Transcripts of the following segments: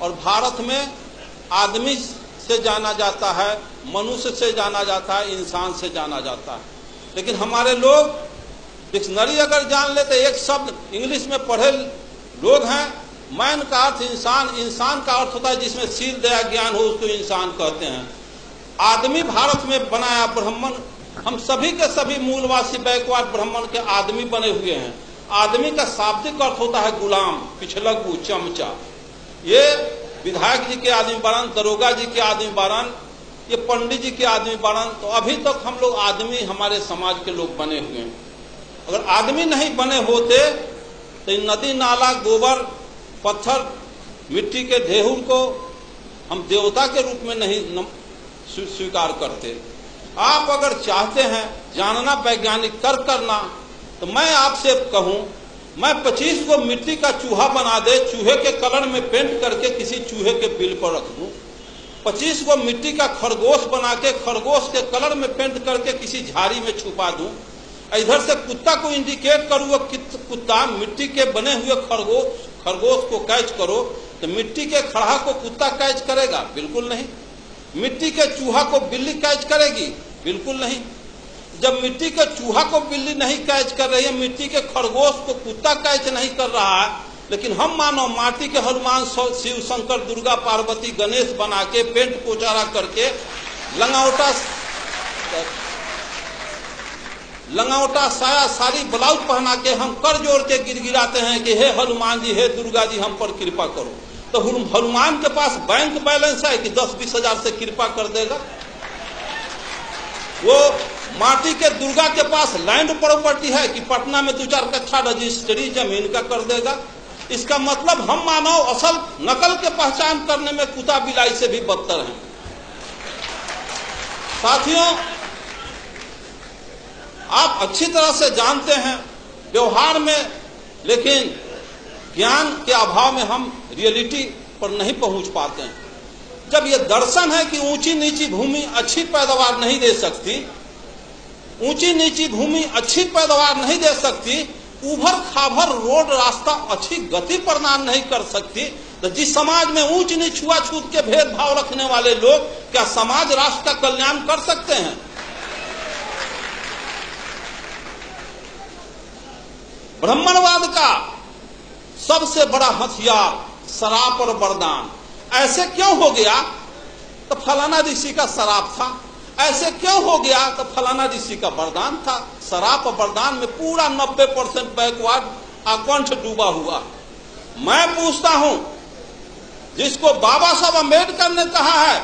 और भारत में आदमी से जाना जाता है, मनुष्य से जाना जाता है, इंसान से जाना जाता है। लेकिन हमारे लोग डिक्शनरी अगर जान लेते, एक शब्द इंग्लिश में पढ़े लोग हैं, मैन का अर्थ इंसान, इंसान का अर्थ होता है जिसमें शील दया ज्ञान हो, उसको इंसान कहते हैं। आदमी भारत में बनाया ब्राह्मण, हम सभी के सभी मूलवासी बैकवर्ड ब्राह्मण के आदमी बने हुए हैं। आदमी का शाब्दिक अर्थ होता है गुलाम, पिछलग्गू, चमचा। ये विधायक जी के आदमी बारन, दरोगा जी के आदमी बारन, ये पंडित जी के आदमी बारन। तो अभी तक हम लोग आदमी, हमारे समाज के लोग बने हुए हैं। अगर आदमी नहीं बने होते तो नदी नाला, गोबर, पत्थर, मिट्टी के ढेहूर को हम देवता के रूप में नहीं स्वीकार करते। आप अगर चाहते हैं जानना, वैज्ञानिक तर्क करना, तो मैं आपसे कहूं, मैं 25 को मिट्टी का चूहा बना दे, चूहे के कलर में पेंट करके किसी चूहे के बिल पर रख दूं, 25 को मिट्टी का खरगोश बना के खरगोश के कलर में पेंट करके किसी झाड़ी में छुपा दूं, इधर से कुत्ता को इंडिकेट करूं, वो कुत्ता मिट्टी के बने हुए खरगोश को कैच करो, तो मिट्टी के खड़हा को कुत्ता कैच करेगा? बिल्कुल नहीं। मिट्टी के चूहा को बिल्ली कैच करेगी? बिल्कुल नहीं। जब मिट्टी के चूहा को बिल्ली नहीं कैच कर रही है, मिट्टी के खरगोश को कुत्ता कैच नहीं कर रहा है, लेकिन हम मानो माटी के हनुमान, शिव, शंकर, दुर्गा, पार्वती, गणेश बना के पेंट पोचारा करके लंगौटा साया सारी ब्लाउज पहना के हम कर जोड़ के गिड़गिड़ाते हैं कि हे हनुमान जी, हे दुर्गा जी, हम पर कृपा करो। तो हनुमान के पास बैंक बैलेंस है कि 10-20 हजार से कृपा कर देगा? वो माटी के दुर्गा के पास लैंड प्रॉपर्टी है कि पटना में 2-4 कट्ठा रजिस्ट्री जमीन का कर देगा? इसका मतलब हम मानव असल नकल के पहचान करने में कुत्ता बिलाई से भी बदतर हैं। साथियों, आप अच्छी तरह से जानते हैं व्यवहार में, लेकिन ज्ञान के अभाव में हम रियलिटी पर नहीं पहुंच पाते हैं। जब ये दर्शन है कि ऊंची नीची भूमि अच्छी पैदावार नहीं दे सकती, ऊंची नीची भूमि अच्छी पैदावार नहीं दे सकती, उभर खाभर रोड रास्ता अच्छी गति प्रदान नहीं कर सकती, तो जिस समाज में ऊंच नीच छुआछूत के भेदभाव रखने वाले लोग क्या समाज राष्ट्र का कल्याण कर सकते हैं? ब्राह्मणवाद का सबसे बड़ा हथियार शराब और वरदान। ऐसे क्यों हो गया? तो फलाना ऋषि का शराब था। ऐसे क्यों हो गया? तो फलाना ऋषि का वरदान था। शराब और वरदान में पूरा 90% बैकवर्ड अकंठ डूबा हुआ। मैं पूछता हूं, जिसको बाबा साहब अम्बेडकर ने कहा है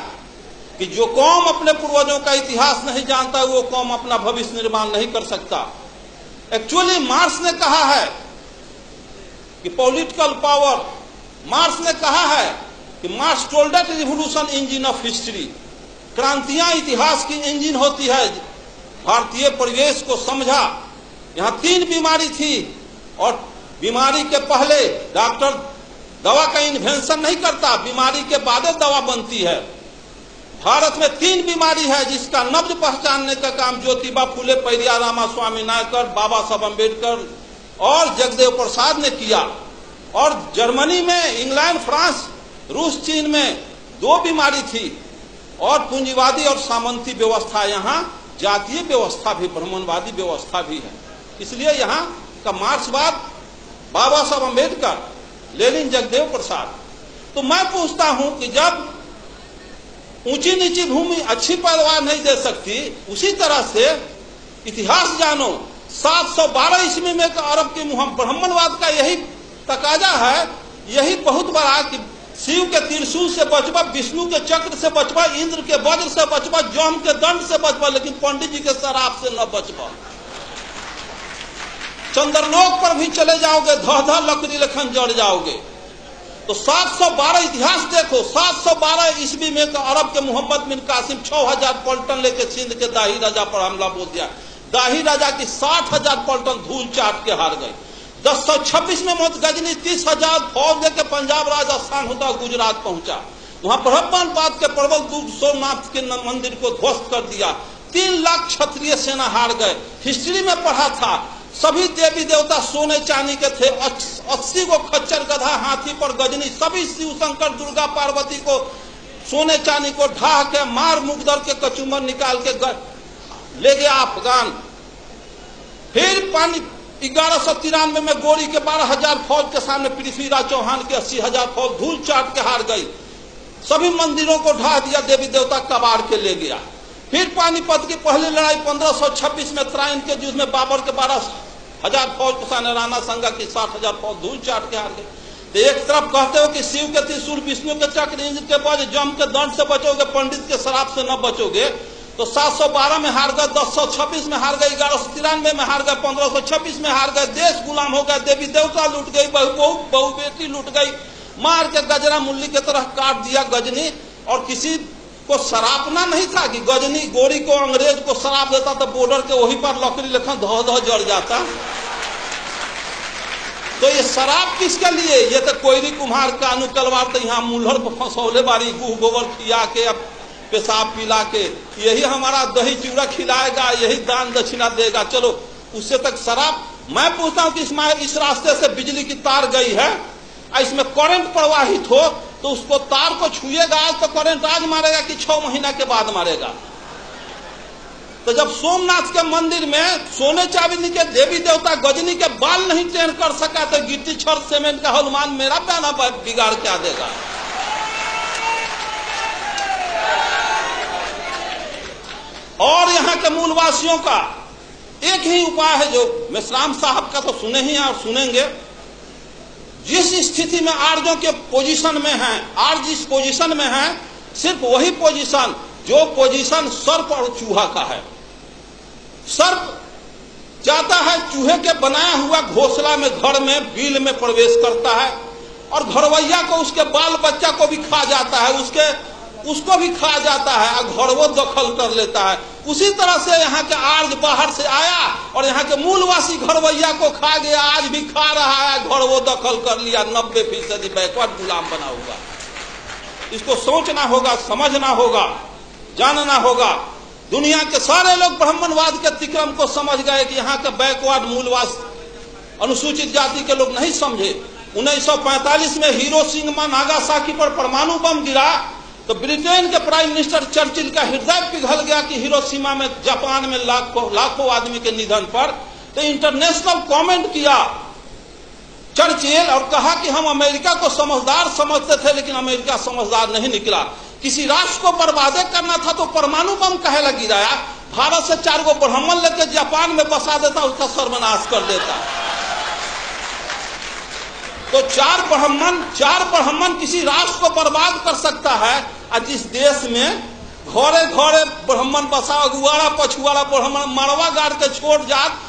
कि जो कौम अपने पूर्वजों का इतिहास नहीं जानता, वो कौम अपना भविष्य निर्माण नहीं कर सकता। एक्चुअली मार्क्स ने कहा है कि पॉलिटिकल पावर, मार्क्स ने कहा है कि Marx told that revolution engine of history, क्रांतियां इतिहास की इंजन होती है। भारतीय परिवेश को समझा। यहां 3 बीमारी थी और बीमारी के पहले डॉक्टर दवा का इन्वेंशन नहीं करता, बीमारी के बाद दवा बनती है। भारत में 3 बीमारी है जिसका नब्ज पहचानने का काम ज्योतिबा फुले, पेरियार रामास्वामी नायकर, बाबा साहब अम्बेडकर और जगदेव प्रसाद ने किया। और जर्मनी में, इंग्लैंड, फ्रांस, रूस, चीन में 2 बीमारी थी। और पूंजीवादी और सामंती व्यवस्था, यहाँ जातीय व्यवस्था भी, ब्राह्मणवादी व्यवस्था भी है। इसलिए यहाँ का मार्क्सवाद बाबा साहब अम्बेडकर, लेनिन, जगदेव प्रसाद। तो मैं पूछता हूं कि जब ऊंची नीची भूमि अच्छी पैदावार नहीं दे सकती, उसी तरह से इतिहास जानो। 712 ईस्वी में अरब के ब्राह्मणवाद का यही तकाजा है, यही बहुत बड़ा कि शिव के त्रिशूल से बचवा, विष्णु के चक्र से बचवा, इंद्र के वज्र से बचवा, जम के दंड से बचवा, लेकिन पंडित जी के शराब से न बचवा। चंद्रलोक पर भी चले जाओगे, धह लकड़ी लेखन जड़ जाओगे। तो 712 इतिहास देखो। 712 ईस्वी में अरब के मोहम्मद बिन कासिम 6000 पलटन लेके सिंध के दाही राजा पर हमला बोल दिया। दाही राजा की 60,000 पलटन धूल चाट के हार गए। 1026 में मोहम्मद गजनी 30,000 फौज लेके पंजाब, राजस्थान होता गुजरात पहुंचा। वहां ब्रह्मपाद के प्रबल दूत सोमनाथ के मंदिर को ध्वस्त कर दिया। 3 लाख क्षत्रिय सेना हार गए। हिस्ट्री में पढ़ा था सभी देवी देवता सोने चांदी के थे। 80 को खच्चर, गधा, हाथी पर गजनी, सभी शिव शंकर दुर्गा पार्वती को सोने चांदी को ढा के मार मुकदर के कचूमर निकाल के ले गया अफगान। फिर पानी 1193 में गोरी के 12,000 फौज के सामने पृथ्वीराज चौहान के 80,000 फौज धूल चाट के हार गई। सभी मंदिरों को ढा दिया, देवी देवता कबाड़ के ले गया। फिर पानीपत की पहली लड़ाई 1526 में त्राइन के युद्ध में बाबर के 12,000 फौज के सामने राणा संगा की 60,000 फौज धूल चाट के हार गई। तो एक तरफ कहते हो कि शिव के त्रिशूल, विष्णु के चक्र, इंद्र के वज्र, जम के दंड से बचोगे, पंडित के शराब से न बचोगे। तो 712 में हार गए, 1026 में हार गए, 1193 में हार गए, 1526 में हार गए। देश गुलाम हो गया, देवी देवता लूट गई, बहु बेटी लूट गई, मार के गजरा मुल्ली की तरह काट दिया गजनी। और किसी को सरापना नहीं था कि गजनी गोरी को अंग्रेज को शराब देता तो बॉर्डर के वही पर लकड़ी लेखा धो धो जड़ जाता। तो ये शराब किसके लिए? ये तो कोयरी कुम्हार कानू कलवार तो यहाँ मुल्हर पर फंसौले बारी, गुह गोबर खिया के, अब पेशाब पिला के, यही हमारा दही चूड़ा खिलाएगा, यही दान दक्षिणा देगा। चलो उससे तक शराब। मैं पूछता हूं कि इस रास्ते से बिजली की तार गई है, इसमें करंट प्रवाहित हो तो उसको तार को छुएगा आज तो करंट आज मारेगा कि 6 महीना के बाद मारेगा? तो जब सोमनाथ के मंदिर में सोने चांदी के देवी देवता गजनी के बाल नहीं ट्रेन कर सका तो गिट्टी छड़ सीमेंट का हनुमान मेरा पैना बिगाड़ क्या देगा? और यहाँ के मूलवासियों का एक ही उपाय है, जो मेश्राम साहब का तो सुने ही और सुनेंगे। जिस स्थिति में आर्यों के पोजीशन में है, आर्य जिस पोजीशन में है, सिर्फ वही पोजीशन जो पोजीशन सर्प और चूहा का है। सर्प जाता है चूहे के बनाया हुआ घोंसला में, घर में, बिल में प्रवेश करता है और घरवैया को, उसके बाल बच्चा को भी खा जाता है, उसको भी खा जाता है और घरवो दखल कर लेता है। उसी तरह से यहाँ के आर्य बाहर से आया और यहाँ के मूलवासी घरवैया को खा गया, आज भी खा रहा है, घरवो दखल कर लिया। 90% बैकवर्ड गुलाम बना हुआ। इसको सोचना होगा, समझना होगा, जानना होगा। दुनिया के सारे लोग ब्राह्मणवाद के अतिक्रम को समझ गए कि यहाँ के बैकवर्ड मूलवासी अनुसूचित जाति के लोग नहीं समझे। 1945 में हिरोशिमा नागासाकी पर परमाणु बम गिरा तो ब्रिटेन के प्राइम मिनिस्टर चर्चिल का हृदय पिघल गया कि हिरोशिमा में, जापान में लाखों आदमी के निधन पर। तो इंटरनेशनल कमेंट किया चर्चिल और कहा कि हम अमेरिका को समझदार समझते थे लेकिन अमेरिका समझदार नहीं निकला। किसी राष्ट्र को बर्बाद करना था तो परमाणु बम काहे लगी गिराया? भारत से 4 गो ब्राह्मण लेकर जापान में बसा देता, उसका सर्वनाश कर देता। तो 4 ब्राह्मण किसी राष्ट्र को बर्बाद कर सकता है। और जिस देश में घरे घरे ब्राह्मण बसा, अगुआड़ा पछुआड़ा ब्राह्मण मरवा गाड़ के छोड़ जात